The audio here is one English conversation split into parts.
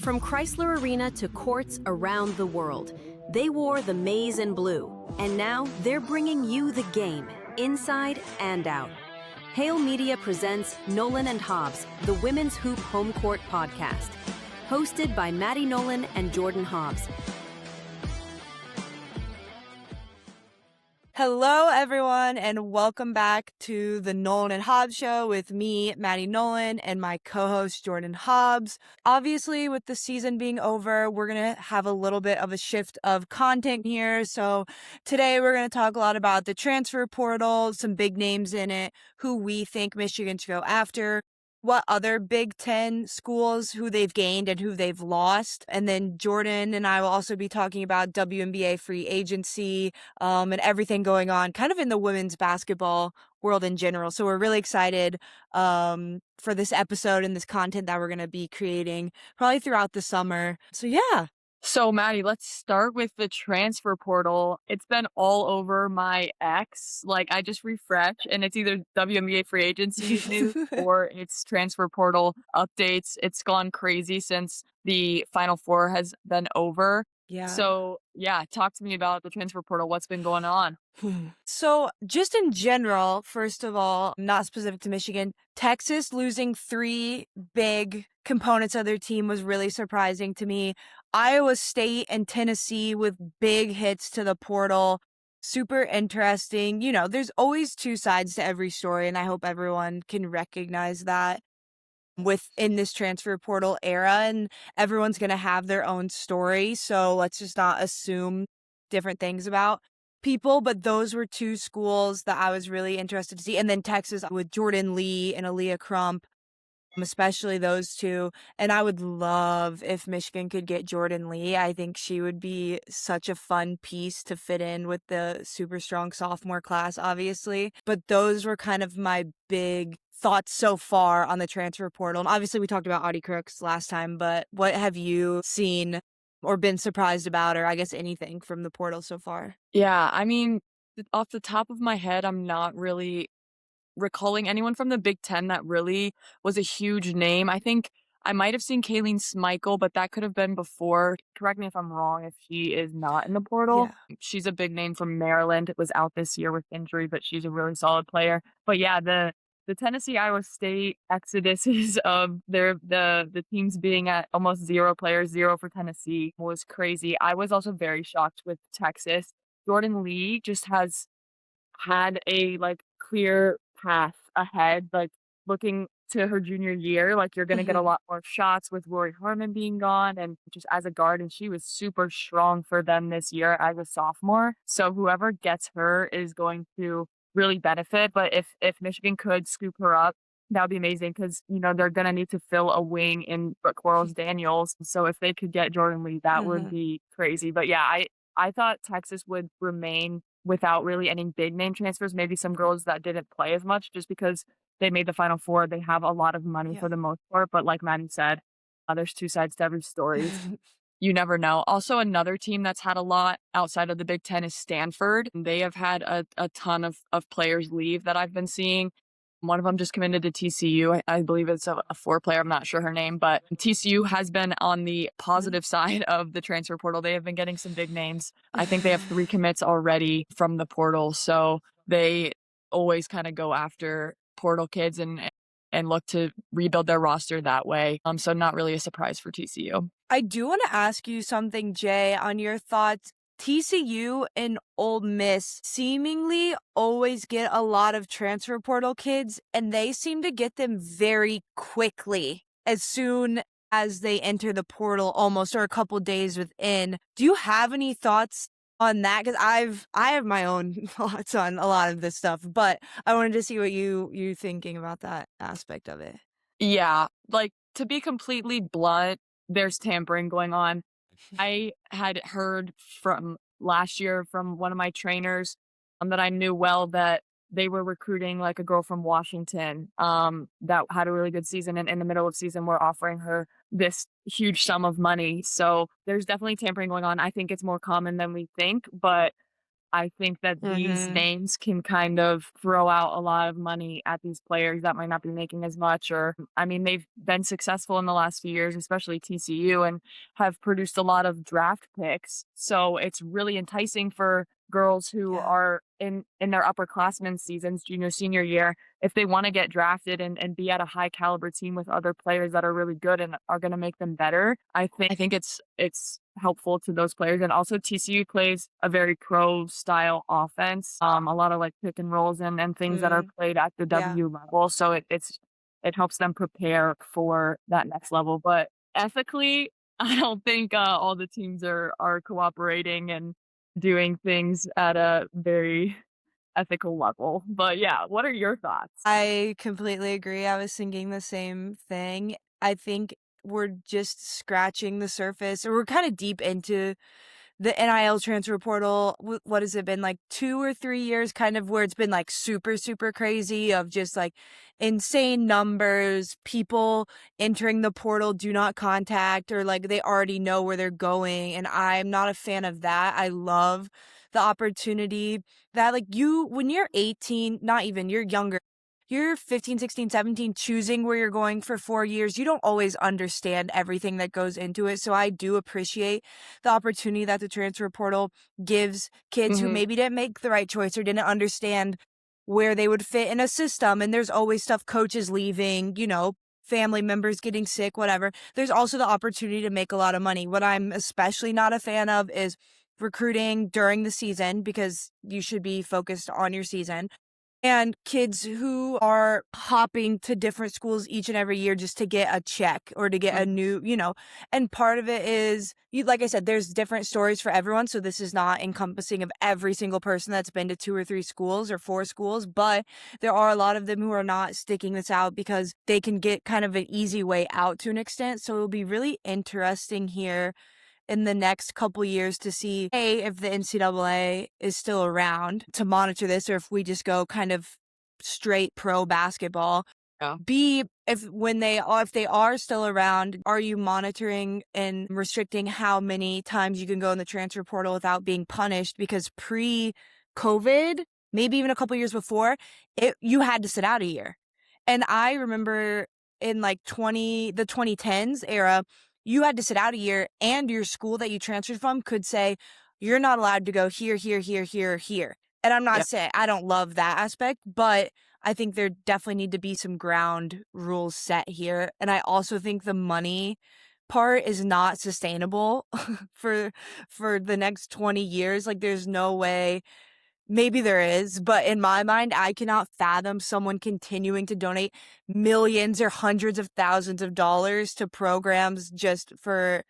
From Chrysler Arena to courts around the world, they wore the maize and blue, and now they're bringing you the game, inside and out. Hail Media presents Nolan and Hobbs, the Women's Hoop Home Court podcast, hosted by Maddie Nolan and Jordan Hobbs. Hello, everyone, and welcome back to the Nolan and Hobbs show with me, Maddie Nolan, and my co-host, Jordan Hobbs. Obviously, with the season being over, we're going to have a little bit of a shift of content here. So today, we're going to talk a lot about the transfer portal, some big names in it, who we think Michigan should go after, what other Big Ten schools, who they've gained and who they've lost. And then Jordan and I will also be talking about WNBA free agency and everything going on kind of in the women's basketball world in general. So we're really excited for this episode and this content that we're going to be creating probably throughout the summer. So yeah. So, Maddie, let's start with the transfer portal. It's been all over my X. Like, I just refresh, and it's either WNBA free agency news or it's transfer portal updates. It's gone crazy since the Final Four has been over. Yeah. So, yeah, talk to me about the transfer portal. What's been going on? So just in general, first of all, not specific to Michigan, Texas losing 3 big components of their team was really surprising to me. Iowa State and Tennessee with big hits to the portal. Super interesting. You know, there's always 2 sides to every story, and I hope everyone can recognize that within this transfer portal era, and everyone's going to have their own story. So let's just not assume different things about people, but those were 2 schools that I was really interested to see. And then Texas with Jordan Lee and Aaliyah Crump, especially those 2. And I would love if Michigan could get Jordan Lee. I think she would be such a fun piece to fit in with the super strong sophomore class, obviously. But those were kind of my big thoughts so far on the transfer portal. And obviously we talked about Audie Crooks last time, but what have you seen or been surprised about, or I guess anything from the portal so far? Yeah, I mean, off the top of my head, I'm not really recalling anyone from the Big Ten that really was a huge name. I think I might have seen Kayleen Schmeichel, but that could have been before. Correct me if I'm wrong if she is not in the portal. Yeah. She's a big name from Maryland. It was out this year with injury, but she's a really solid player. But yeah, the Tennessee Iowa State exoduses of the teams being at almost 0 players, 0 for Tennessee, was crazy. I was also very shocked with Texas. Jordan Lee just has had a clear path ahead, looking to her junior year, you're going to get a lot more shots with Rory Harmon being gone and just as a guard, and she was super strong for them this year as a sophomore. So whoever gets her is going to really benefit. But if Michigan could scoop her up, that would be amazing, because they're going to need to fill a wing in Brooke Quarles-Daniels. So if they could get Jordan Lee, that would be crazy. But yeah, I thought Texas would remain without really any big name transfers, maybe some girls that didn't play as much just because they made the Final Four. They have a lot of money for the most part. But like Maddie said, there's 2 sides to every story. You never know. Also, another team that's had a lot outside of the Big Ten is Stanford. They have had a ton of players leave that I've been seeing. One of them just committed to TCU. I believe it's a 4 player. I'm not sure her name, but TCU has been on the positive side of the transfer portal. They have been getting some big names. I think they have 3 commits already from the portal. So they always kind of go after portal kids and look to rebuild their roster that way. So not really a surprise for TCU. I do want to ask you something, Jay, on your thoughts. TCU and Ole Miss seemingly always get a lot of transfer portal kids, and they seem to get them very quickly as soon as they enter the portal, almost, or a couple days within. Do you have any thoughts on that? Because I have my own thoughts on a lot of this stuff, but I wanted to see what you thinking about that aspect of it. Yeah, to be completely blunt, there's tampering going on. I had heard from last year from one of my trainers that I knew well that they were recruiting a girl from Washington that had a really good season, and in the middle of season we're offering her this huge sum of money. So there's definitely tampering going on. I think it's more common than we think, but I think that these Mm-hmm. names can kind of throw out a lot of money at these players that might not be making as much. Or, I mean, they've been successful in the last few years, especially TCU, and have produced a lot of draft picks. So it's really enticing for girls who Yeah. are in their upperclassmen seasons, junior, senior year, if they want to get drafted and be at a high caliber team with other players that are really good and are going to make them better. I think it's helpful to those players. And also TCU plays a very pro style offense. A lot of like pick and rolls and things that are Mm, played at the yeah. W level. So it helps them prepare for that next level. But ethically, I don't think all the teams are cooperating and doing things at a very ethical level. But yeah, what are your thoughts? I completely agree. I was thinking the same thing. I think we're just scratching the surface, or we're kind of deep into the NIL transfer portal. What has it been, like 2 or 3 years, kind of where it's been like super, super crazy of just like insane numbers, people entering the portal, do not contact, or like they already know where they're going. And I'm not a fan of that. I love the opportunity that like when you're 18, not even, you're younger. You're 15, 16, 17, choosing where you're going for 4 years. You don't always understand everything that goes into it. So I do appreciate the opportunity that the transfer portal gives kids who Hmm. maybe didn't make the right choice or didn't understand where they would fit in a system. And there's always stuff, coaches leaving, family members getting sick, whatever. There's also the opportunity to make a lot of money. What I'm especially not a fan of is recruiting during the season, because you should be focused on your season, and kids who are hopping to different schools each and every year just to get a check or to get a new, and part of it is, like I said, there's different stories for everyone. So this is not encompassing of every single person that's been to 2 or 3 schools or 4 schools, but there are a lot of them who are not sticking this out because they can get kind of an easy way out to an extent. So it'll be really interesting here in the next couple years to see, A, if the NCAA is still around to monitor this, or if we just go kind of straight pro basketball. Yeah. B, if they are still around, are you monitoring and restricting how many times you can go in the transfer portal without being punished? Because pre-COVID, maybe even a couple years before, you had to sit out a year. And I remember in like the 2010s era, you had to sit out a year, and your school that you transferred from could say, you're not allowed to go here, here, here, here, here. And I'm not saying I don't love that aspect, but I think there definitely need to be some ground rules set here. And I also think the money part is not sustainable for the next 20 years. Like there's no way. Maybe there is, but in my mind, I cannot fathom someone continuing to donate millions or hundreds of thousands of dollars to programs just for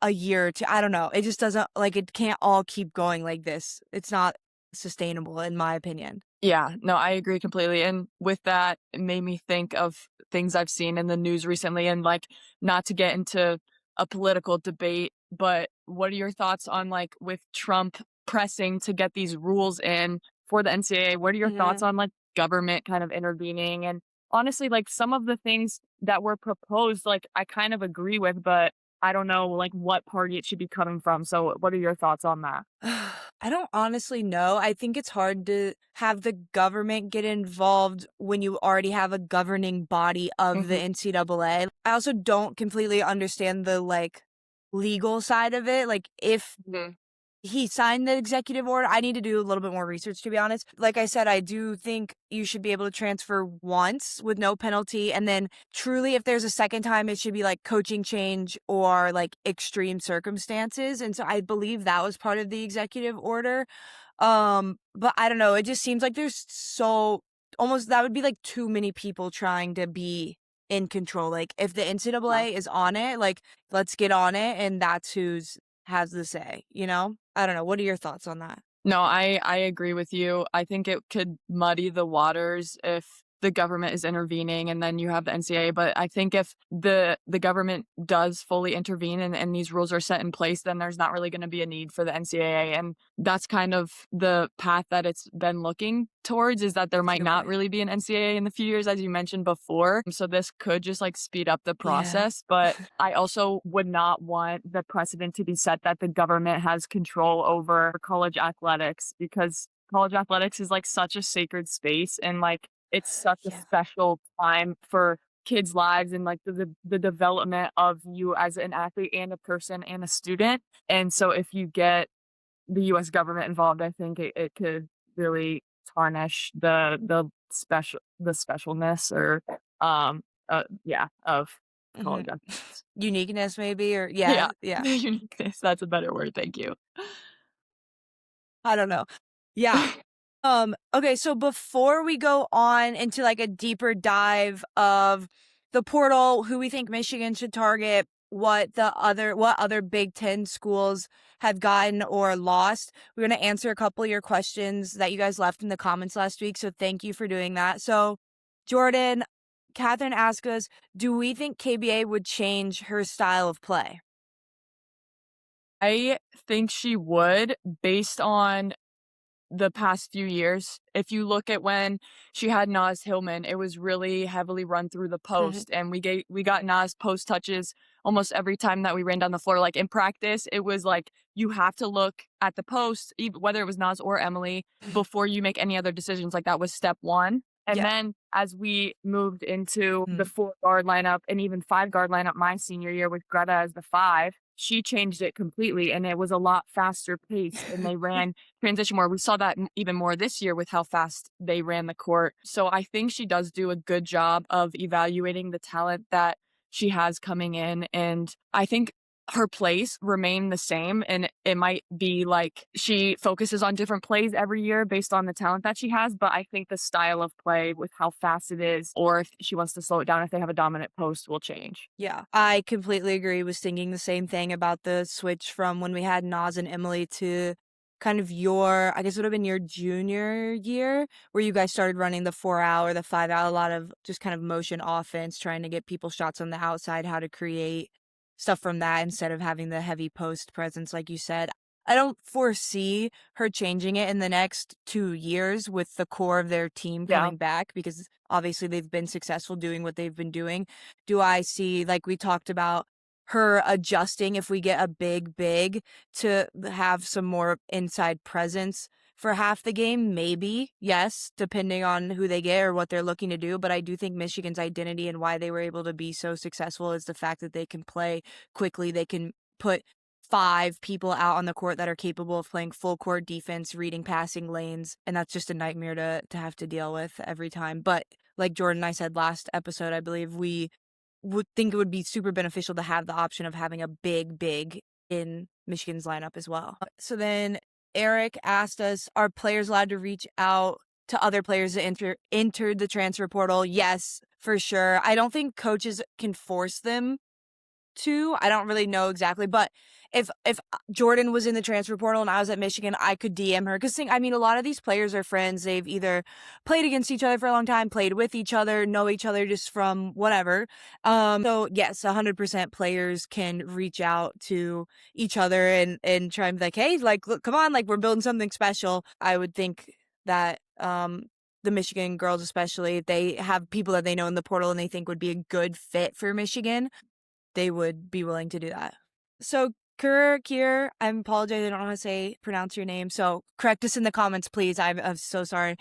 a year or two. I don't know. It just doesn't, like, it can't all keep going like this. It's not sustainable, in my opinion. Yeah, no, I agree completely. And with that, it made me think of things I've seen in the news recently, and like, not to get into a political debate, but what are your thoughts on like with Trump pressing to get these rules in for the NCAA? What are your thoughts Mhm. on like government kind of intervening? And honestly, like some of the things that were proposed, like I kind of agree with, but I don't know like what party it should be coming from. So what are your thoughts on that? I don't honestly know. I think it's hard to have the government get involved when you already have a governing body of the Hmm. NCAA. I also don't completely understand the like legal side of it. Like if he signed the executive order, I need to do a little bit more research, to be honest. Like I said, I do think you should be able to transfer once with no penalty. And then truly, if there's a second time, it should be like coaching change or like extreme circumstances. And so I believe that was part of the executive order. But I don't know. It just seems like there's almost that would be like too many people trying to be in control. Like if the NCAA is on it, like let's get on it, and that's who's has the say, you know? I don't know. What are your thoughts on that? No, I agree with you. I think it could muddy the waters if the government is intervening, and then you have the NCAA. But I think if the government does fully intervene and these rules are set in place, then there's not really going to be a need for the NCAA. And that's kind of the path that it's been looking towards, is that there might not really be an NCAA in the few years, as you mentioned before. So this could just like speed up the process. But I also would not want the precedent to be set that the government has control over college athletics, because college athletics is like such a sacred space, and like it's such a special time for kids' lives and like the development of you as an athlete and a person and a student. And so if you get the US government involved, I think it could really tarnish the specialness or of college athletics. Uniqueness maybe, or Uniqueness, that's a better word. Thank you. I don't know. Yeah. Okay, so before we go on into like a deeper dive of the portal, who we think Michigan should target, what other Big Ten schools have gotten or lost, we're going to answer a couple of your questions that you guys left in the comments last week. So thank you for doing that. So Jordan, Catherine asked us, do we think KBA would change her style of play? I think she would, based on the past few years. If you look at when she had Naz Hillmon, it was really heavily run through the post, and we got Naz post touches almost every time that we ran down the floor. Like in practice, it was like you have to look at the post, whether it was Naz or Emily, before you make any other decisions. Like that was step one. And then as we moved into the 4-guard lineup and even 5-guard lineup my senior year with Greta as the 5, she changed it completely, and it was a lot faster paced, and they ran transition more. We saw that even more this year with how fast they ran the court. So I think she does do a good job of evaluating the talent that she has coming in, and I think her plays remain the same, and it might be like she focuses on different plays every year based on the talent that she has, but I think the style of play with how fast it is, or if she wants to slow it down if they have a dominant post, will change. Yeah, I completely agree. Was thinking the same thing about the switch from when we had Naz and Emily to kind of your, I guess it would have been your junior year, where you guys started running the 4-out or the 5-out, a lot of just kind of motion offense, trying to get people shots on the outside, how to create stuff from that instead of having the heavy post presence, like you said. I don't foresee her changing it in the next 2 years with the core of their team coming back, because obviously they've been successful doing what they've been doing. Do I see, like we talked about, her adjusting if we get a big to have some more inside presence for half the game? Maybe, yes, depending on who they get or what they're looking to do. But I do think Michigan's identity and why they were able to be so successful is the fact that they can play quickly. They can put 5 people out on the court that are capable of playing full court defense, reading passing lanes, and that's just a nightmare to have to deal with every time. But like Jordan and I said last episode, I believe we would think it would be super beneficial to have the option of having a big in Michigan's lineup as well. So then Eric asked us, are players allowed to reach out to other players that entered the transfer portal? Yes, for sure. I don't think coaches can force them to. I don't really know exactly, but if Jordan was in the transfer portal and I was at Michigan, I could DM her, because a lot of these players are friends. They've either played against each other for a long time, played with each other, know each other just from whatever. So yes, 100% players can reach out to each other and try and be like, hey, like, look, come on, like, we're building something special. I would think that the Michigan girls, especially, if they have people that they know in the portal and they think would be a good fit for Michigan, they would be willing to do that. So Kier, I apologize, I don't know how to pronounce your name, so correct us in the comments, please. I'm so sorry.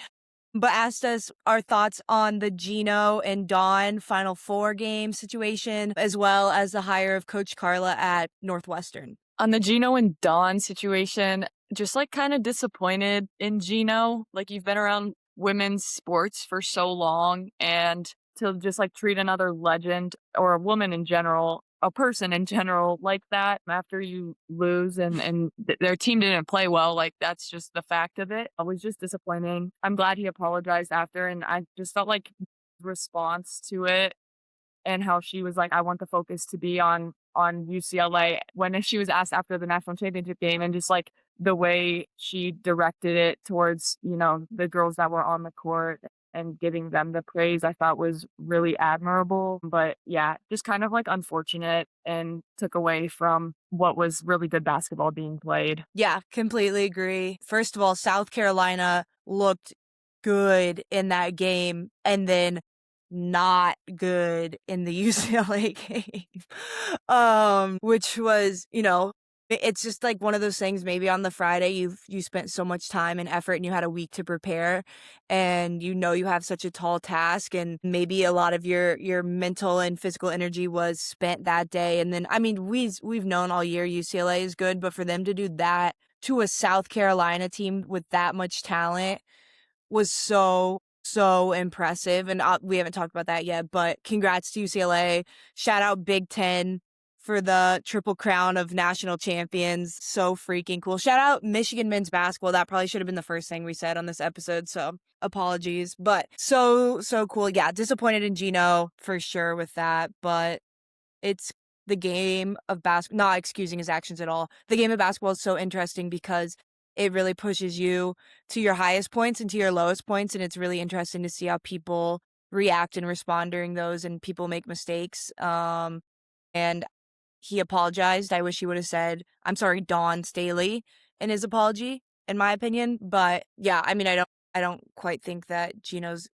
But asked us our thoughts on the Geno and Dawn Final Four game situation, as well as the hire of Coach Carla at Northwestern. On the Geno and Dawn situation, just like kind of disappointed in Geno. Like, you've been around women's sports for so long, and to just like treat another legend or a woman in general, a person in general, like that after you lose and their team didn't play well, like, that's just the fact of it. It was just disappointing. I'm glad he apologized after, and I just felt like response to it and how she was like, I want the focus to be on UCLA, when she was asked after the national championship game, and just like the way she directed it towards, the girls that were on the court. and giving them the praise I thought was really admirable. But yeah, just kind of like unfortunate and took away from what was really good basketball being played. Yeah, completely agree. First of all, South Carolina looked good in that game and then not good in the UCLA game. Which was, it's just like one of those things. Maybe on the Friday you spent so much time and effort and you had a week to prepare, and you have such a tall task, and maybe a lot of your mental and physical energy was spent that day. And then we've known all year UCLA is good, but for them to do that to a South Carolina team with that much talent was so impressive. And we haven't talked about that yet, but congrats to UCLA. Shout out Big Ten for the triple crown of national champions. So freaking cool. Shout out Michigan men's basketball. That probably should have been the first thing we said on this episode, so apologies. But so cool. Yeah, disappointed in Geno for sure with that, but it's the game of basketball, not excusing his actions at all. The game of basketball is so interesting because it really pushes you to your highest points and to your lowest points, and it's really interesting to see how people react and respond during those, and people make mistakes. And he apologized. I wish he would have said, "I'm sorry, Dawn Staley," in his apology, in my opinion. But yeah, I don't quite think that Geno's,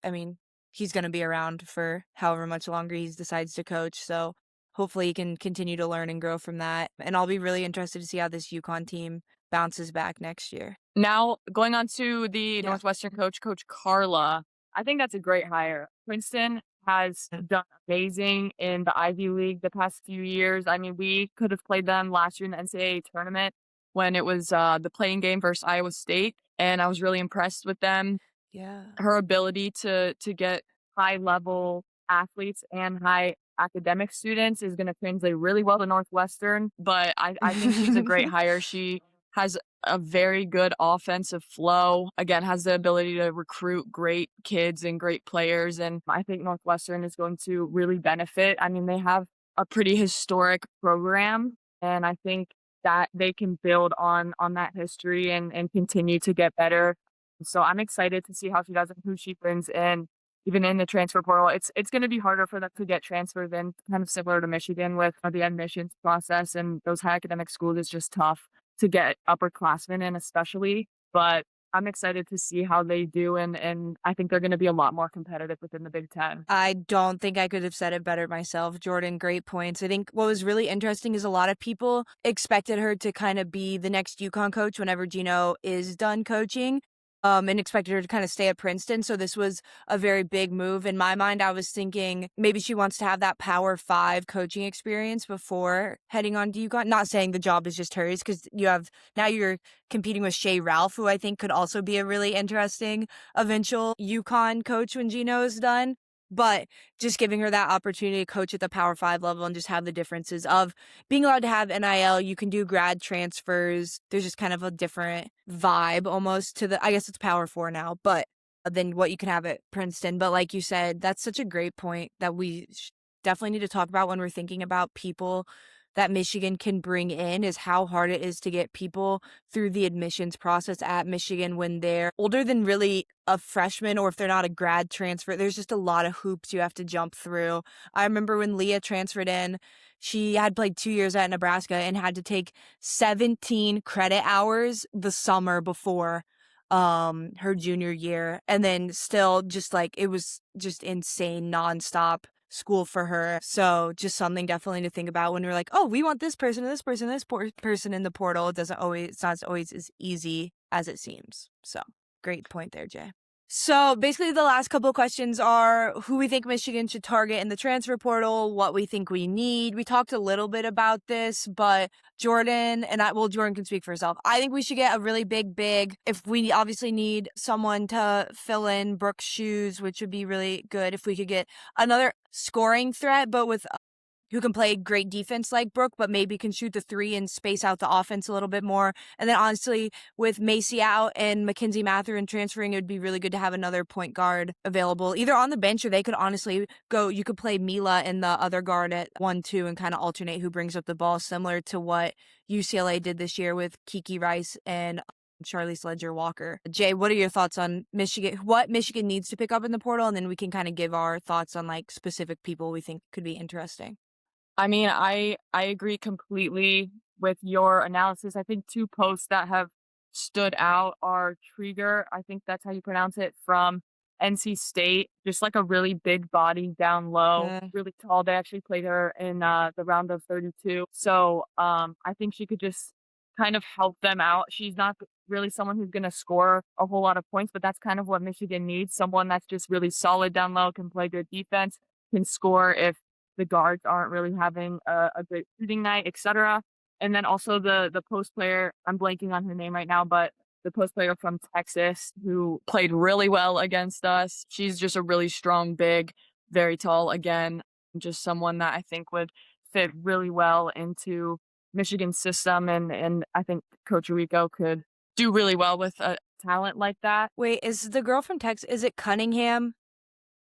he's going to be around for however much longer he decides to coach. So hopefully he can continue to learn and grow from that. And I'll be really interested to see how this UConn team bounces back next year. Now, going on to the Northwestern coach, Coach Carla, I think that's a great hire. Princeton has done amazing in the Ivy League the past few years. We could have played them last year in the NCAA tournament when it was the playing game versus Iowa State, and I was really impressed with them. Yeah. Her ability to get high-level athletes and high academic students is going to translate really well to Northwestern, but I think she's a great hire. She has a very good offensive flow, again, has the ability to recruit great kids and great players, and I think Northwestern is going to really benefit. They have a pretty historic program, and I think that they can build on that history and continue to get better. So I'm excited to see how she does and who she brings in. Even in the transfer portal, it's going to be harder for them to get transfers in, kind of similar to Michigan with the admissions process, and those high academic schools is just tough to get upperclassmen in, especially. But I'm excited to see how they do, and I think they're going to be a lot more competitive within the Big Ten. I don't think I could have said it better myself, Jordan. Great points. I think what was really interesting is a lot of people expected her to kind of be the next UConn coach whenever Geno is done coaching. And expected her to kind of stay at Princeton. So this was a very big move. In my mind, I was thinking maybe she wants to have that Power 5 coaching experience before heading on to UConn. Not saying the job is just hers, because now you're competing with Shea Ralph, who I think could also be a really interesting eventual UConn coach when Geno is done. But just giving her that opportunity to coach at the Power 5 level and just have the differences of being allowed to have NIL. You can do grad transfers. There's just kind of a different vibe almost to I guess it's Power 4 now, but than what you can have at Princeton. But like you said, that's such a great point that we definitely need to talk about when we're thinking about people that Michigan can bring in, is how hard it is to get people through the admissions process at Michigan when they're older than really a freshman, or if they're not a grad transfer. There's just a lot of hoops you have to jump through. I remember when Leah transferred in, she had played 2 years at Nebraska and had to take 17 credit hours the summer before her junior year, and then still just it was just insane nonstop school for her. So just something definitely to think about when we're like, oh, we want this person and this person and this person in the portal. It's not always as easy as it seems. So great point there, Jay. So basically the last couple of questions are who we think Michigan should target in the transfer portal, what we think we need. We talked a little bit about this, but Jordan can speak for herself. I think we should get a really big, if we obviously need someone to fill in Brooke's shoes, which would be really good if we could get another scoring threat, but with who can play great defense like Brooke, but maybe can shoot the three and space out the offense a little bit more. And then honestly, with Macy out and Mackenzie Mathurin transferring, it would be really good to have another point guard available, either on the bench, or they could honestly you could play Mila and the other guard at 1-2 and kind of alternate who brings up the ball, similar to what UCLA did this year with Kiki Rice and Charlize Ledger-Walker. Jay, what are your thoughts on Michigan? What Michigan needs to pick up in the portal? And then we can kind of give our thoughts on like specific people we think could be interesting. I mean, I agree completely with your analysis. I think 2 posts that have stood out are Trigger, I think that's how you pronounce it, from NC State. Just like a really big body down low, really tall. They actually played her in the round of 32. So I think she could just kind of help them out. She's not really someone who's going to score a whole lot of points, but that's kind of what Michigan needs. Someone that's just really solid down low, can play good defense, can score if the guards aren't really having a good shooting night, etc. And then also the post player, I'm blanking on her name right now, but the post player from Texas who played really well against us. She's just a really strong, big, very tall, again, just someone that I think would fit really well into Michigan's system. And I think Coach Rico could do really well with a talent like that. Wait, is the girl from Texas, is it Cunningham?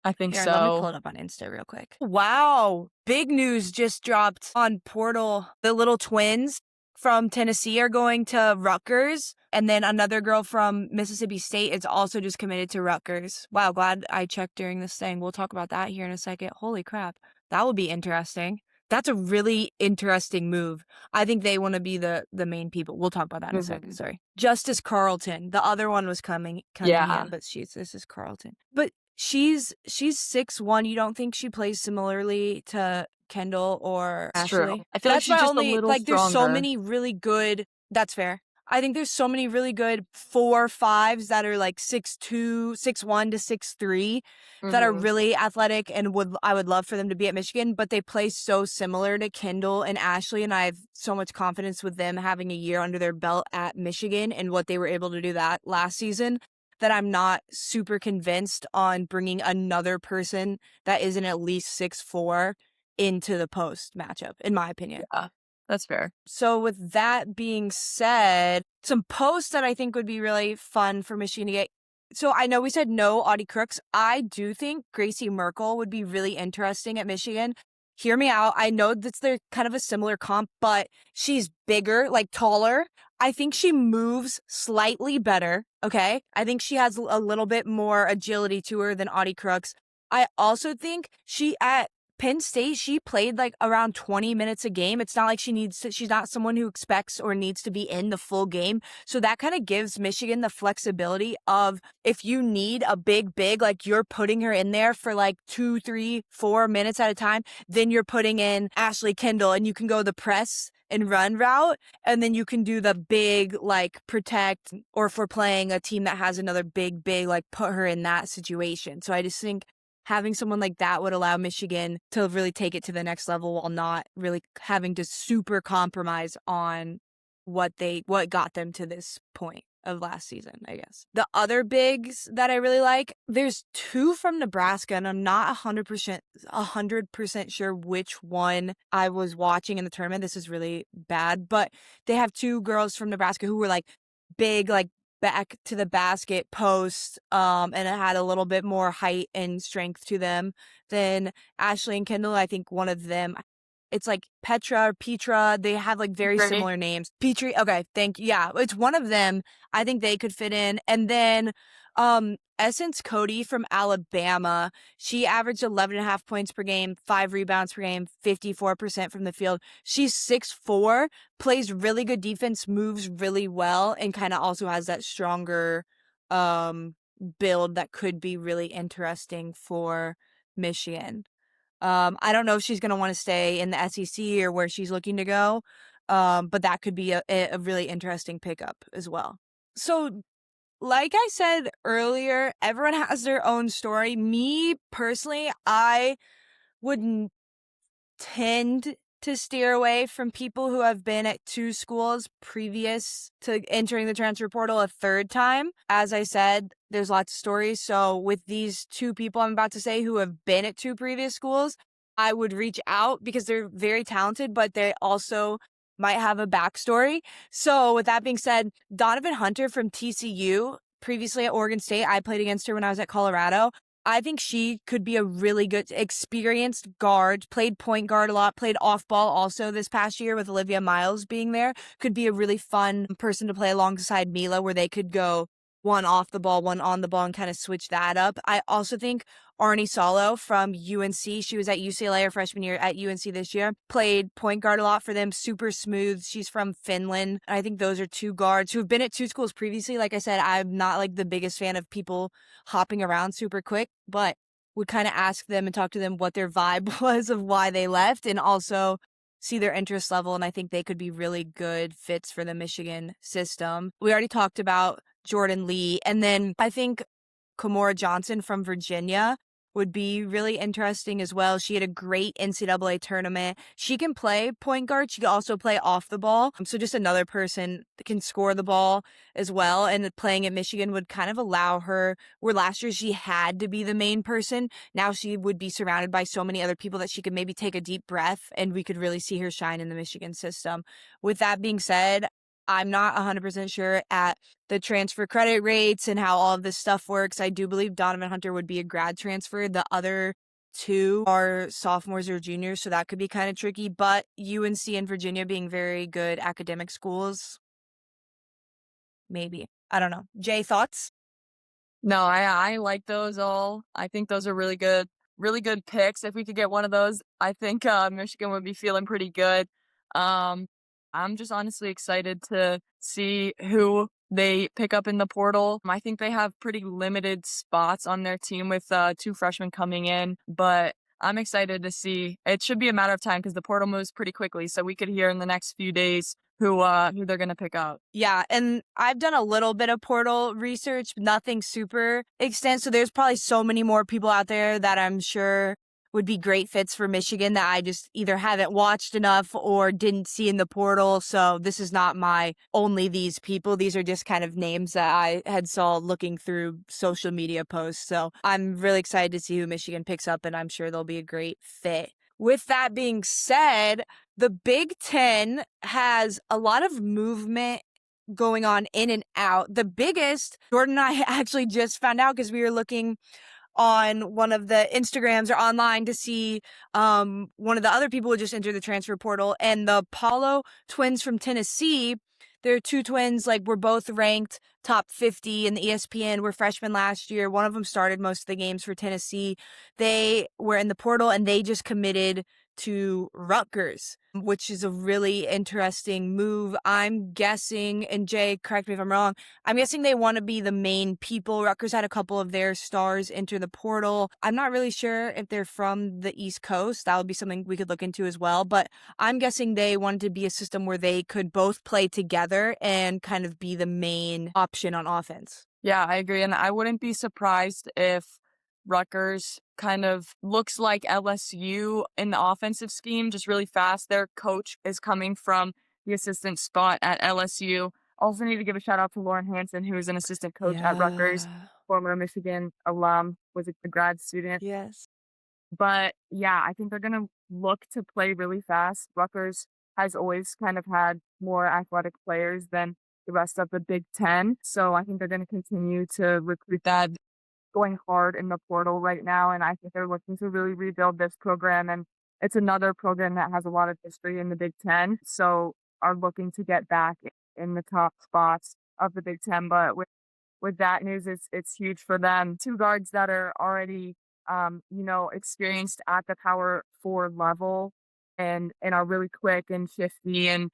I think Here, so. Let me pull it up on Insta real quick. Wow. Big news just dropped on Portal. The little twins from Tennessee are going to Rutgers. And then another girl from Mississippi State is also just committed to Rutgers. Wow, glad I checked during this thing. We'll talk about that here in a second. Holy crap. That would be interesting. That's a really interesting move. I think they want to be the main people. We'll talk about that in a second. Sorry. Justice Carlton. The other one was coming Yeah. in, but this is Carlton. But she's 6'1". You don't think she plays similarly to Kendall or It's Ashley? true. I feel like she's just a little there's so stronger. many really good. That's fair. I think there's so many really good 4-5s that are like 6'2", 6'1" to 6'3" that are really athletic and I would love for them to be at Michigan, but they play so similar to Kendall and Ashley, and I have so much confidence with them having a year under their belt at Michigan and what they were able to do that last season, that I'm not super convinced on bringing another person that isn't at least 6'4" into the post matchup, in my opinion. Yeah, that's fair. So with that being said, some posts that I think would be really fun for Michigan to get. So I know we said no Audie Crooks. I do think Gracie Merkle would be really interesting at Michigan. Hear me out. I know they're kind of a similar comp, but she's bigger, like taller. I think she moves slightly better, okay? I think she has a little bit more agility to her than Audie Crooks. I also think at Penn State, she played like around 20 minutes a game. It's not like she's not someone who expects or needs to be in the full game. So that kind of gives Michigan the flexibility of, if you need a big, like you're putting her in there for like 2, 3, 4 minutes at a time, then you're putting in Ashley Kendall and you can go the press and run route. And then you can do the big, like protect, or if we're playing a team that has another big, like put her in that situation. So I just think having someone like that would allow Michigan to really take it to the next level while not really having to super compromise on what got them to this point of last season, I guess. The other bigs that I really like, there's 2 from Nebraska, and I'm not 100% sure which one I was watching in the tournament. This is really bad, but they have 2 girls from Nebraska who were like big, like back to the basket post, and it had a little bit more height and strength to them than Ashley and Kendall. I think one of them, it's like Petra or Petra. They have like very similar names. Petrie. Okay. Thank you. Yeah. It's one of them. I think they could fit in. And then, Essence Cody from Alabama. She averaged 11.5 points per game, 5 rebounds per game, 54% from the field. She's 6'4", plays really good defense, moves really well, and kind of also has that stronger, build that could be really interesting for Michigan. I don't know if she's going to want to stay in the SEC or where she's looking to go, but that could be a really interesting pickup as well. So, like I said earlier, everyone has their own story. Me, personally, I would tend to steer away from people who have been at 2 schools previous to entering the transfer portal a 3rd time. As I said, there's lots of stories. So with these 2 people I'm about to say who have been at 2 previous schools, I would reach out because they're very talented, but they also might have a backstory. So with that being said, Donovan Hunter from TCU, previously at Oregon State, I played against her when I was at Colorado. I think she could be a really good experienced guard, played point guard a lot, played off ball also this past year with Olivia Miles being there. Could be a really fun person to play alongside Mila where they could go one off the ball, one on the ball and kind of switch that up. I also think Arnie Solo from UNC, she was at UCLA her freshman year at UNC this year, played point guard a lot for them, super smooth. She's from Finland. I think those are two guards who have been at two schools previously. Like I said, I'm not like the biggest fan of people hopping around super quick, but would kind of ask them and talk to them what their vibe was of why they left and also see their interest level. And I think they could be really good fits for the Michigan system. We already talked about Jordan Lee. And then I think Kamora Johnson from Virginia would be really interesting as well. She had a great NCAA tournament. She can play point guard. She can also play off the ball. So just another person that can score the ball as well. And playing at Michigan would kind of allow her, where last year she had to be the main person. Now she would be surrounded by so many other people that she could maybe take a deep breath and we could really see her shine in the Michigan system. With that being said, I'm not 100% sure at the transfer credit rates and how all of this stuff works. I do believe Donovan Hunter would be a grad transfer. The other two are sophomores or juniors, so that could be kind of tricky. But UNC and Virginia being very good academic schools, maybe. I don't know. Jay, thoughts? No, I like those all. I think those are really good picks. If we could get one of those, I think Michigan would be feeling pretty good. I'm just honestly excited to see who they pick up in the portal. I think they have pretty limited spots on their team with 2 freshmen coming in, but I'm excited to see. It should be a matter of time because the portal moves pretty quickly, so we could hear in the next few days who they're going to pick up. Yeah, and I've done a little bit of portal research, nothing super extensive. So there's probably so many more people out there that I'm sure would be great fits for Michigan that I just either haven't watched enough or didn't see in the portal. So this is not my only these people. These are just kind of names that I had saw looking through social media posts. So I'm really excited to see who Michigan picks up, and I'm sure they'll be a great fit. With that being said, the Big Ten has a lot of movement going on in and out. The biggest, Jordan and I actually just found out because we were looking on one of the Instagrams or online to see one of the other people who just entered the transfer portal, and the Pauldo twins from Tennessee. They're 2 twins, like were both ranked top 50 in the ESPN, were freshmen last year. One of them started most of the games for Tennessee. They were in the portal and they just committed to Rutgers, which is a really interesting move. I'm guessing, and Jay, correct me if I'm wrong, I'm guessing they want to be the main people. Rutgers had a couple of their stars enter the portal. I'm not really sure if they're from the East Coast. That would be something we could look into as well. But I'm guessing they wanted to be a system where they could both play together and kind of be the main option on offense. Yeah, I agree. And I wouldn't be surprised if Rutgers kind of looks like LSU in the offensive scheme, just really fast. Their coach is coming from the assistant spot at LSU. Also need to give a shout out to Lauren Hansen, who is an assistant coach at Rutgers, former Michigan alum, was a grad student. Yes. But yeah, I think they're going to look to play really fast. Rutgers has always kind of had more athletic players than the rest of the Big Ten. So I think they're going to continue to recruit that, going hard in the portal right now. And I think they're looking to really rebuild this program. And it's another program that has a lot of history in the Big Ten. So are looking to get back in the top spots of the Big Ten. But with that news, it's huge for them. 2 guards that are already, experienced at the power 4 level and are really quick and shifty. And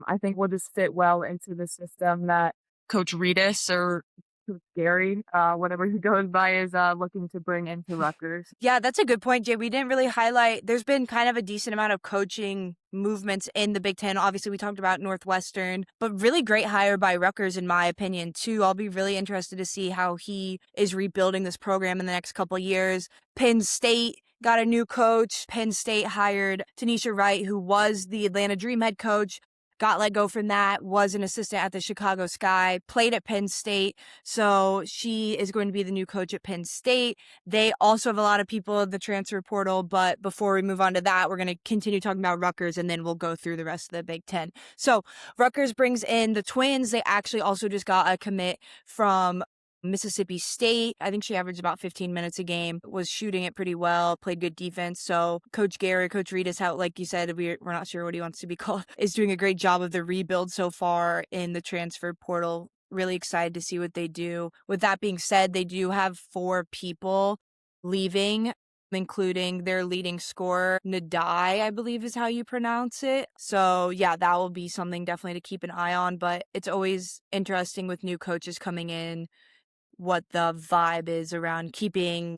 I think will just fit well into the system that Coach Reedus or Coach Gary, whatever he goes by, is looking to bring into Rutgers. Yeah, that's a good point, Jay. We didn't really highlight, there's been kind of a decent amount of coaching movements in the Big Ten. Obviously, we talked about Northwestern, but really great hire by Rutgers, in my opinion, too. I'll be really interested to see how he is rebuilding this program in the next couple of years. Penn State got a new coach. Penn State hired Tanisha Wright, who was the Atlanta Dream head coach. Got let go from that, was an assistant at the Chicago Sky, played at Penn State. So she is going to be the new coach at Penn State. They also have a lot of people in the transfer portal. But before we move on to that, we're going to continue talking about Rutgers, and then we'll go through the rest of the Big Ten. So Rutgers brings in the twins. They actually also just got a commit from Mississippi State, I think she averaged about 15 minutes a game, was shooting it pretty well, played good defense. So Coach Reedus, how, like you said, we're not sure what he wants to be called, is doing a great job of the rebuild so far in the transfer portal. Really excited to see what they do. With that being said, they do have 4 people leaving, including their leading scorer, Nadai, I believe is how you pronounce it. So yeah, that will be something definitely to keep an eye on, but it's always interesting with new coaches coming in, what the vibe is around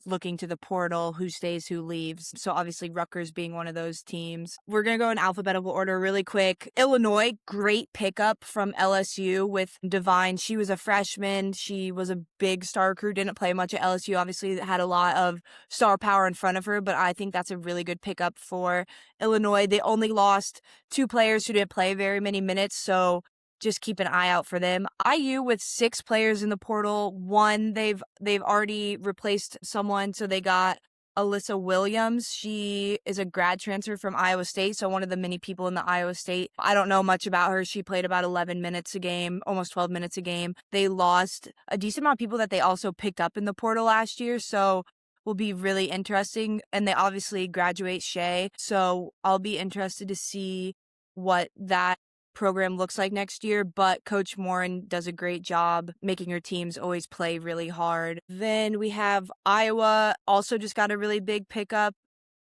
looking to the portal, who stays, who leaves. So obviously Rutgers being one of those teams. We're going to go in alphabetical order really quick. Illinois, great pickup from LSU with Divine. She was a freshman. She was a big star recruit, didn't play much at LSU. Obviously had a lot of star power in front of her, but I think that's a really good pickup for Illinois. They only lost 2 players who didn't play very many minutes, so just keep an eye out for them. IU with 6 players in the portal. 1, they've already replaced someone, so they got Alyssa Williams. She is a grad transfer from Iowa State, so one of the many people in the Iowa State. I don't know much about her. She played about 11 minutes a game, almost 12 minutes a game. They lost a decent amount of people that they also picked up in the portal last year, so will be really interesting. And they obviously graduate Shea, so I'll be interested to see what that program looks like next year, but Coach Morin does a great job making her teams always play really hard. Then we have Iowa, also just got a really big pickup,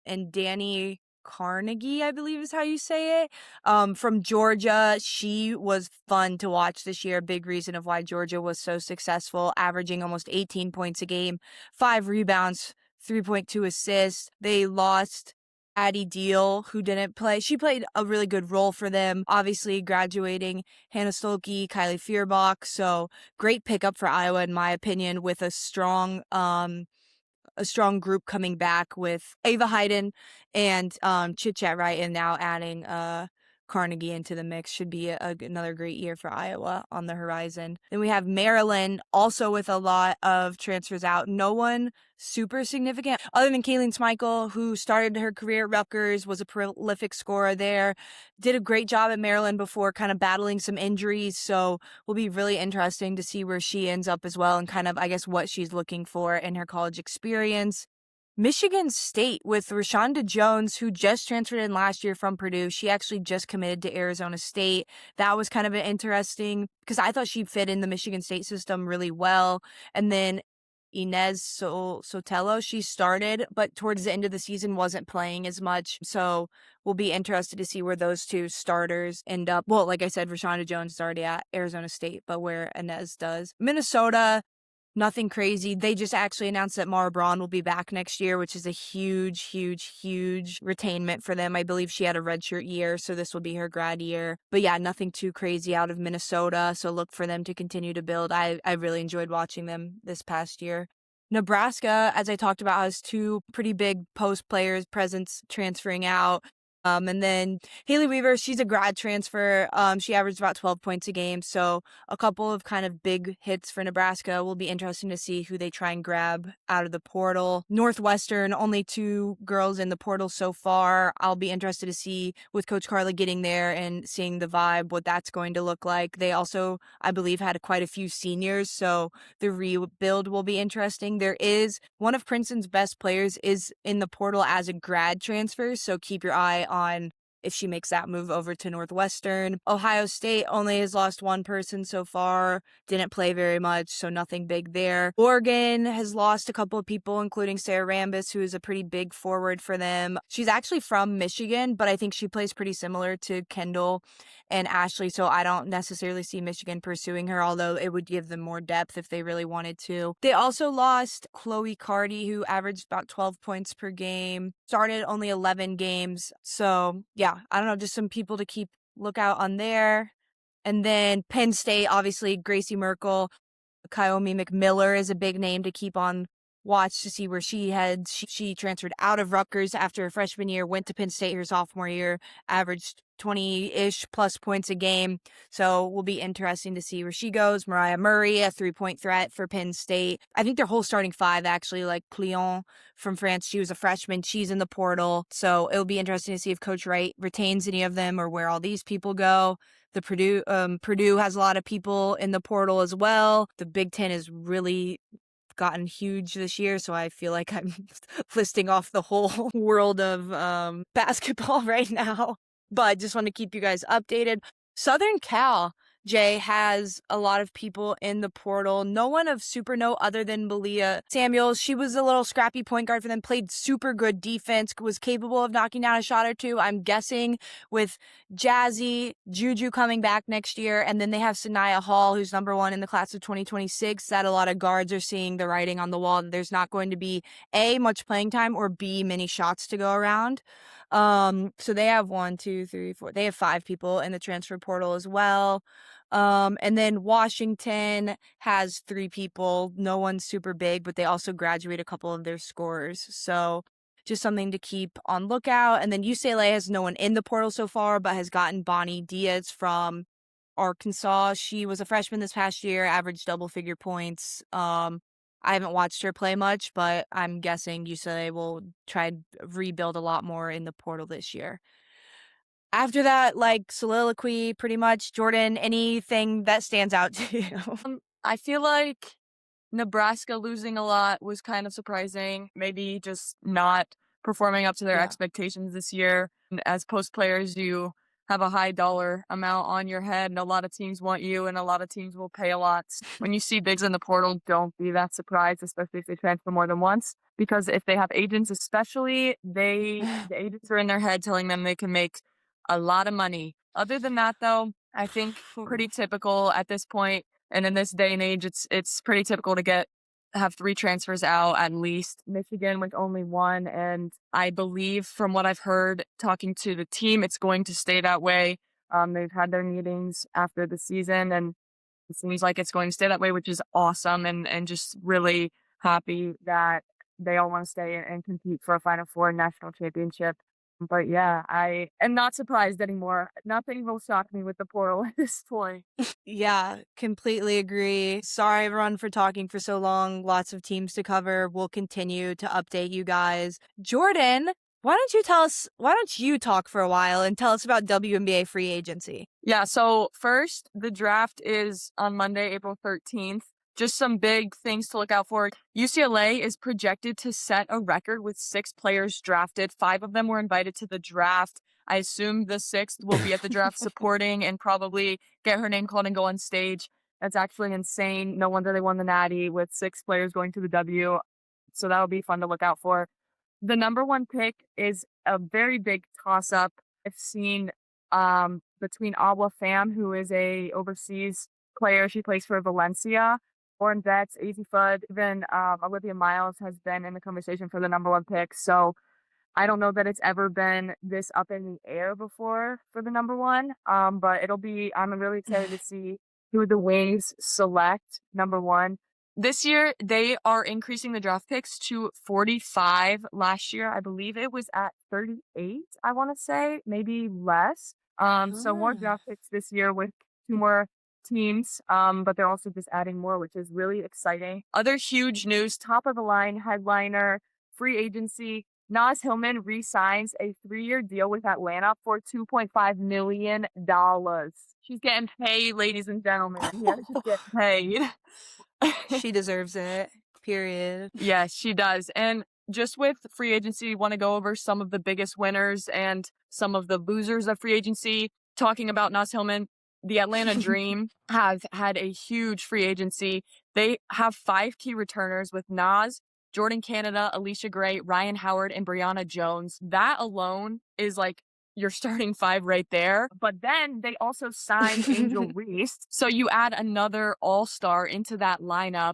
and Danny Carnegie, I believe is how you say it, from Georgia. She was fun to watch this year. A big reason of why Georgia was so successful, averaging almost 18 points a game, 5 rebounds, 3.2 assists. They lost Addie Deal, who didn't play. She played a really good role for them. Obviously graduating Hannah Stolke, Kylie Feuerbach. So great pickup for Iowa, in my opinion, with a strong group coming back with Ava Hayden and Chit Chat Right, and now adding Carnegie into the mix. Should be another great year for Iowa on the horizon. Then we have Maryland, also with a lot of transfers out. No one super significant other than Kayleen Smeichel, who started her career at Rutgers, was a prolific scorer there, did a great job at Maryland before kind of battling some injuries. So will be really interesting to see where she ends up as well, and kind of, I guess, what she's looking for in her college experience. Michigan State with Rashonda Jones, who just transferred in last year from Purdue. She actually just committed to Arizona State. That was kind of an interesting, because I thought she fit in the Michigan State system really well. And then Inez Sotelo, she started, but towards the end of the season wasn't playing as much. So we'll be interested to see where those 2 starters end up. Well, like I said, Rashonda Jones is already at Arizona State, but where Inez does. Minnesota, nothing crazy. They just actually announced that Mara Braun will be back next year, which is a huge, huge, huge retainment for them. I believe she had a redshirt year, so this will be her grad year. But yeah, nothing too crazy out of Minnesota, so look for them to continue to build. I really enjoyed watching them this past year. Nebraska, as I talked about, has 2 pretty big post players presence transferring out. And then Haley Weaver, she's a grad transfer. She averaged about 12 points a game. So a couple of kind of big hits for Nebraska. Will be interesting to see who they try and grab out of the portal. Northwestern, only 2 girls in the portal so far. I'll be interested to see with Coach Carla getting there and seeing the vibe, what that's going to look like. They also, I believe, had quite a few seniors, so the rebuild will be interesting. There is one of Princeton's best players is in the portal as a grad transfer, so keep your eye on if she makes that move over to Northwestern. Ohio State only has lost 1 person so far, didn't play very much, so nothing big there. Oregon has lost a couple of people, including Sarah Rambis, who is a pretty big forward for them. She's actually from Michigan, but I think she plays pretty similar to Kendall and Ashley, so I don't necessarily see Michigan pursuing her, although it would give them more depth if they really wanted to. They also lost Chloe Cardi, who averaged about 12 points per game, started only 11 games, so yeah, I don't know, just some people to keep lookout on there. And then Penn State, obviously, Gracie Merkle. Kaomi McMiller is a big name to keep on watch to see where she heads. She transferred out of Rutgers after her freshman year, went to Penn State her sophomore year, averaged 20-ish plus points a game. So will be interesting to see where she goes. Mariah Murray, a 3-point threat for Penn State. I think their whole starting 5, actually, like Cleon from France, she was a freshman. She's in the portal. So it'll be interesting to see if Coach Wright retains any of them or where all these people go. The Purdue has a lot of people in the portal as well. The Big Ten has really gotten huge this year, so I feel like I'm listing off the whole world of basketball right now. But just want to keep you guys updated. Southern Cal, Jay, has a lot of people in the portal. No one of super note other than Malia Samuels. She was a little scrappy point guard for them, played super good defense, was capable of knocking down a shot or two. I'm guessing with Jazzy, Juju coming back next year, and then they have Sanaya Hall, who's number 1 in the class of 2026, that a lot of guards are seeing the writing on the wall that there's not going to be A, much playing time, or B, many shots to go around. So they have 1, 2, 3, 4. They have 5 people in the transfer portal as well. And then Washington has 3 people. No one's super big, but they also graduate a couple of their scorers. So just something to keep on lookout. And then UCLA has no one in the portal so far, but has gotten Bonnie Diaz from Arkansas. She was a freshman this past year, averaged double-figure points. I haven't watched her play much, but I'm guessing UCLA will try to rebuild a lot more in the portal this year. After that, like, soliloquy, pretty much. Jordan, anything that stands out to you? I feel like Nebraska losing a lot was kind of surprising. Maybe just not performing up to their expectations this year. And as post players, you have a high dollar amount on your head, and a lot of teams want you, and a lot of teams will pay a lot. When you see bigs in the portal, don't be that surprised, especially if they transfer more than once, because if they have agents, especially, the agents are in their head telling them they can make a lot of money. Other than that, though, I think pretty typical at this point, and in this day and age, it's pretty typical to have 3 transfers out at least. Michigan with only 1, and I believe from what I've heard talking to the team, it's going to stay that way. They've had their meetings after the season, and it seems like it's going to stay that way, which is awesome, and just really happy that they all want to stay and compete for a Final Four national championship. But yeah, I am not surprised anymore. Nothing will shock me with the portal at this point. Yeah, completely agree. Sorry, everyone, for talking for so long. Lots of teams to cover. We'll continue to update you guys. Jordan, why don't you talk for a while and tell us about WNBA free agency? Yeah, so first, the draft is on Monday, April 13th. Just some big things to look out for. UCLA is projected to set a record with 6 players drafted. 5 of them were invited to the draft. I assume the 6th will be at the draft supporting and probably get her name called and go on stage. That's actually insane. No wonder they won the Natty with 6 players going to the W. So that'll be fun to look out for. The number 1 pick is a very big toss-up. I've seen between Awa Pham, who is a overseas player. She plays for Valencia. Lauren Betts, AZ Fudd, even Olivia Miles has been in the conversation for the number 1 pick. So I don't know that it's ever been this up in the air before for the number 1. But I'm really excited to see who the Wings select number 1. This year, they are increasing the draft picks to 45. Last year, I believe it was at 38, I want to say, maybe less. So more draft picks this year with 2 more teams, but they're also just adding more, which is really exciting. Other huge news, top of the line headliner, free agency. Naz Hillmon re-signs a 3-year deal with Atlanta for $2.5 million. She's getting paid, ladies and gentlemen. Yeah, she's getting paid. She deserves it, period. Yes, she does. And just with free agency, want to go over some of the biggest winners and some of the losers of free agency. Talking about Naz Hillmon, the Atlanta Dream have had a huge free agency. They have 5 key returners with Naz, Jordan Canada, Alicia Gray, Ryan Howard, and Brianna Jones. That alone is like your starting 5 right there. But then they also signed Angel Reese. So you add another all-star into that lineup.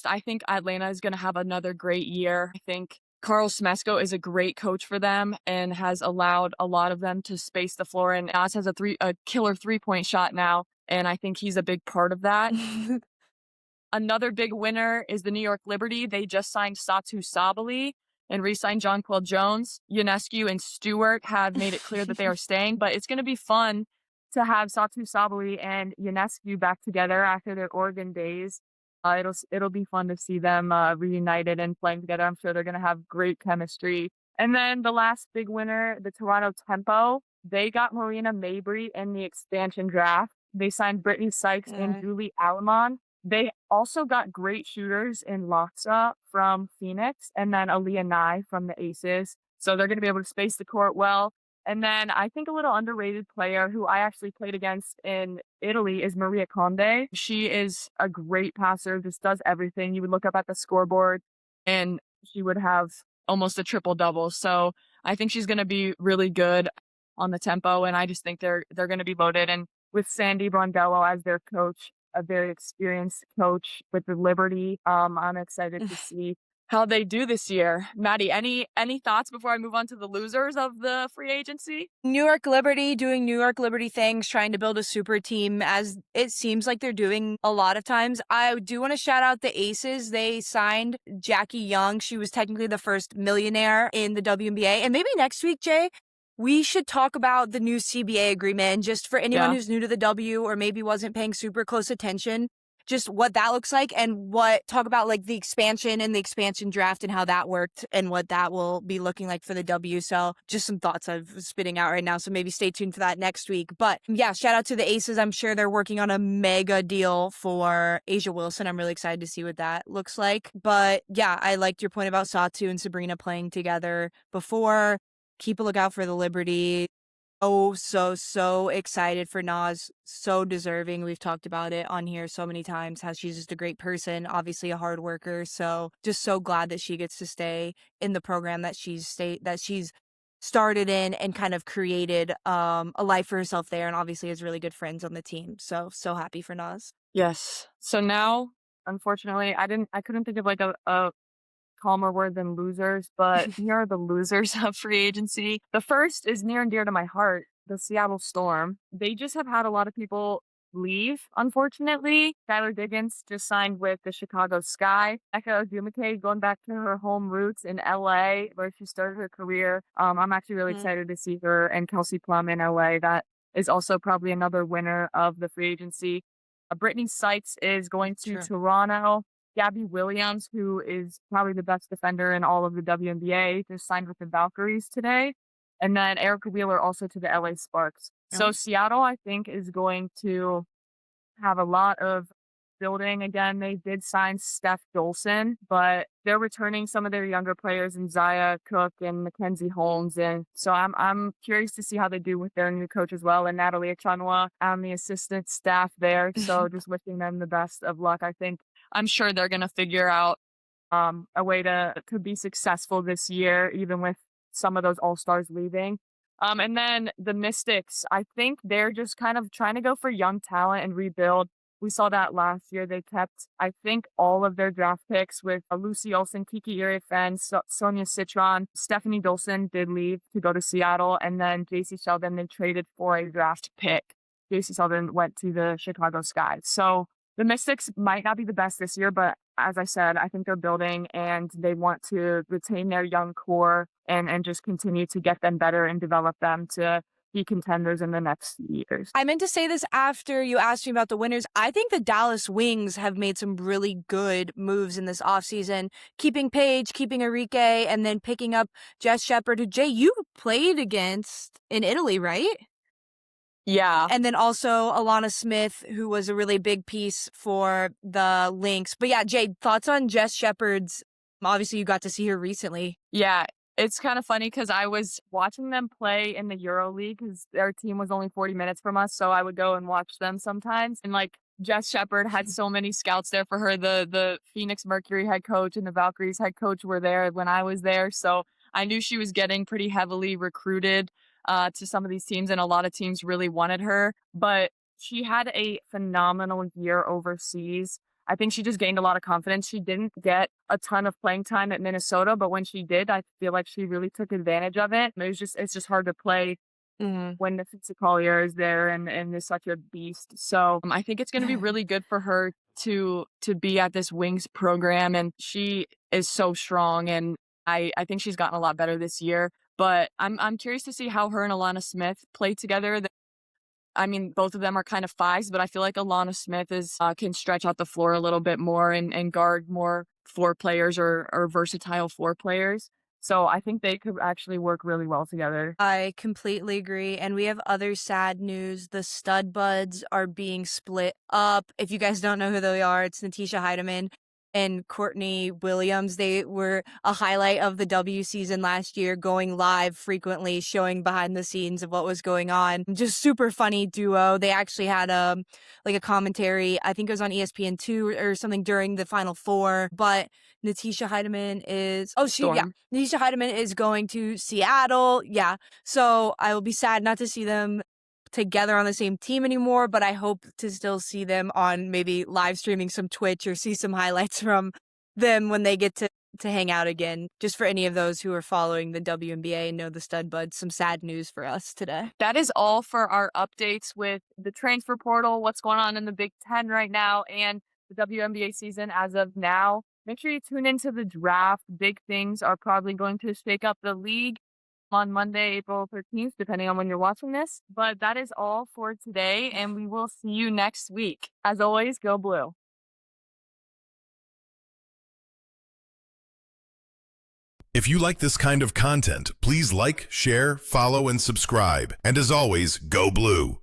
I think Atlanta is going to have another great year. I think Carl Smesko is a great coach for them and has allowed a lot of them to space the floor. And Naz has a killer 3-point shot now, and I think he's a big part of that. Another big winner is the New York Liberty. They just signed Satu Sabali and re-signed Jonquel Jones. Ionescu and Stewart have made it clear that they are staying, but it's going to be fun to have Satu Sabali and Ionescu back together after their Oregon days. It'll be fun to see them reunited and playing together. I'm sure they're going to have great chemistry. And then the last big winner, the Toronto Tempo. they got Marina Mabrey in the expansion draft. They signed Brittany Sykes and Julie Alamon. They also got great shooters in Latza from Phoenix and then Aaliyah Nye from the Aces. So they're going to be able to space the court well. And then I think a little underrated player who I actually played against in Italy is Maria Conde. She is a great passer, just does everything. You would look up at the scoreboard and she would have almost a triple-double. So I think she's going to be really good on the tempo, and I just think they're going to be loaded. And with Sandy Brondello as their coach, a very experienced coach with the Liberty, I'm excited to see how they do this year. Maddie, any thoughts before I move on to the losers of the free agency? New York Liberty doing New York Liberty things, trying to build a super team, as it seems like they're doing a lot of times. I do want to shout out the Aces. They signed Jackie Young. She was technically the first millionaire in the WNBA. And maybe next week, Jay, we should talk about the new CBA agreement. And just for anyone who's new to the W or maybe wasn't paying super close attention, just what that looks like and talk about like the expansion and the expansion draft and how that worked and what that will be looking like for the W. So just some thoughts I'm spitting out right now. So maybe stay tuned for that next week. But yeah, shout out to the Aces. I'm sure they're working on a mega deal for Asia Wilson. I'm really excited to see what that looks like. But yeah, I liked your point about Satu and Sabrina playing together before. Keep a lookout for the Liberty. Oh, so excited for Naz. So deserving. We've talked about it on here so many times, how she's just a great person, obviously a hard worker. So just so glad that she gets to stay in the program that she's started in and kind of created a life for herself there, and obviously has really good friends on the team. So happy for Naz. Yes. So now, unfortunately, I couldn't think of like a calmer word than losers, but here are the losers of free agency. The first is near and dear to my heart, the Seattle Storm. They just have had a lot of people leave, unfortunately. Skylar Diggins just signed with the Chicago Sky. Eka Odumake going back to her home roots in LA, where she started her career. I'm actually really excited to see her and Kelsey Plum in LA. That is also probably another winner of the free agency. Brittany Sykes is going to Toronto. Gabby Williams, who is probably the best defender in all of the WNBA, just signed with the Valkyries today. And then Erica Wheeler also to the LA Sparks. So Seattle, I think, is going to have a lot of building. Again, they did sign Steph Dolson, but they're returning some of their younger players in Zaya Cook and Mackenzie Holmes. And so I'm curious to see how they do with their new coach as well, and Natalie Achanwa and the assistant staff there. So just wishing them the best of luck. I'm sure they're going to figure out a way to be successful this year, even with some of those all-stars leaving. And then the Mystics, I think they're just kind of trying to go for young talent and rebuild. We saw that last year. They kept, I think, all of their draft picks with Lucy Olsen, Kiki Iriafen, Sonia Citron. Stephanie Dolson did leave to go to Seattle. And then JC Sheldon, they traded for a draft pick. JC Sheldon went to the Chicago Sky. So the Mystics might not be the best this year, but as I said, I think they're building and they want to retain their young core and just continue to get them better and develop them to be contenders in the next years. I meant to say this after you asked me about the winners. I think the Dallas Wings have made some really good moves in this offseason, keeping Paige, keeping Enrique, and then picking up Jess Shepard, who, Jay, you played against in Italy, right? Yeah. And then also Alana Smith, who was a really big piece for the Lynx. But yeah, Jay, thoughts on Jess Shepard's? Obviously, you got to see her recently. Yeah, it's kind of funny because I was watching them play in the EuroLeague because their team was only 40 minutes from us. So I would go and watch them sometimes. And like Jess Shepard had so many scouts there for her. The Phoenix Mercury head coach and the Valkyries head coach were there when I was there. So I knew she was getting pretty heavily recruited to some of these teams, and a lot of teams really wanted her. But she had a phenomenal year overseas. I think she just gained a lot of confidence. She didn't get a ton of playing time at Minnesota, but when she did, I feel like she really took advantage of it. It's just hard to play when the Fitzy Collier is there and is such a beast. So I think it's going to be really good for her to be at this Wings program, and she is so strong, and I think she's gotten a lot better this year. But I'm curious to see how her and Alana Smith play together. I mean, both of them are kind of fives, but I feel like Alana Smith can stretch out the floor a little bit more and guard more floor players or versatile floor players. So I think they could actually work really well together. I completely agree. And we have other sad news. The Stud Buds are being split up. If you guys don't know who they are, it's Natisha Heidemann and Courtney Williams. They were a highlight of the W season last year, going live frequently, showing behind the scenes of what was going on. Just super funny duo. They actually had a commentary, I think it was on ESPN2 or something during the Final Four, but Natisha Heidemann is Natisha Heidemann is going to Seattle. Yeah. So I will be sad not to see them together on the same team anymore, but I hope to still see them on maybe live streaming some Twitch or see some highlights from them when they get to hang out again. Just for any of those who are following the WNBA and know the Stud Buds, some sad news for us today. That is all for our updates with the transfer portal, what's going on in the Big Ten right now, and the WNBA season as of now. Make sure you tune into the draft. Big things are probably going to shake up the league on Monday, April 13th, depending on when you're watching this. But that is all for today, and we will see you next week. As always, go blue. If you like this kind of content, please like, share, follow, and subscribe. And as always, go blue.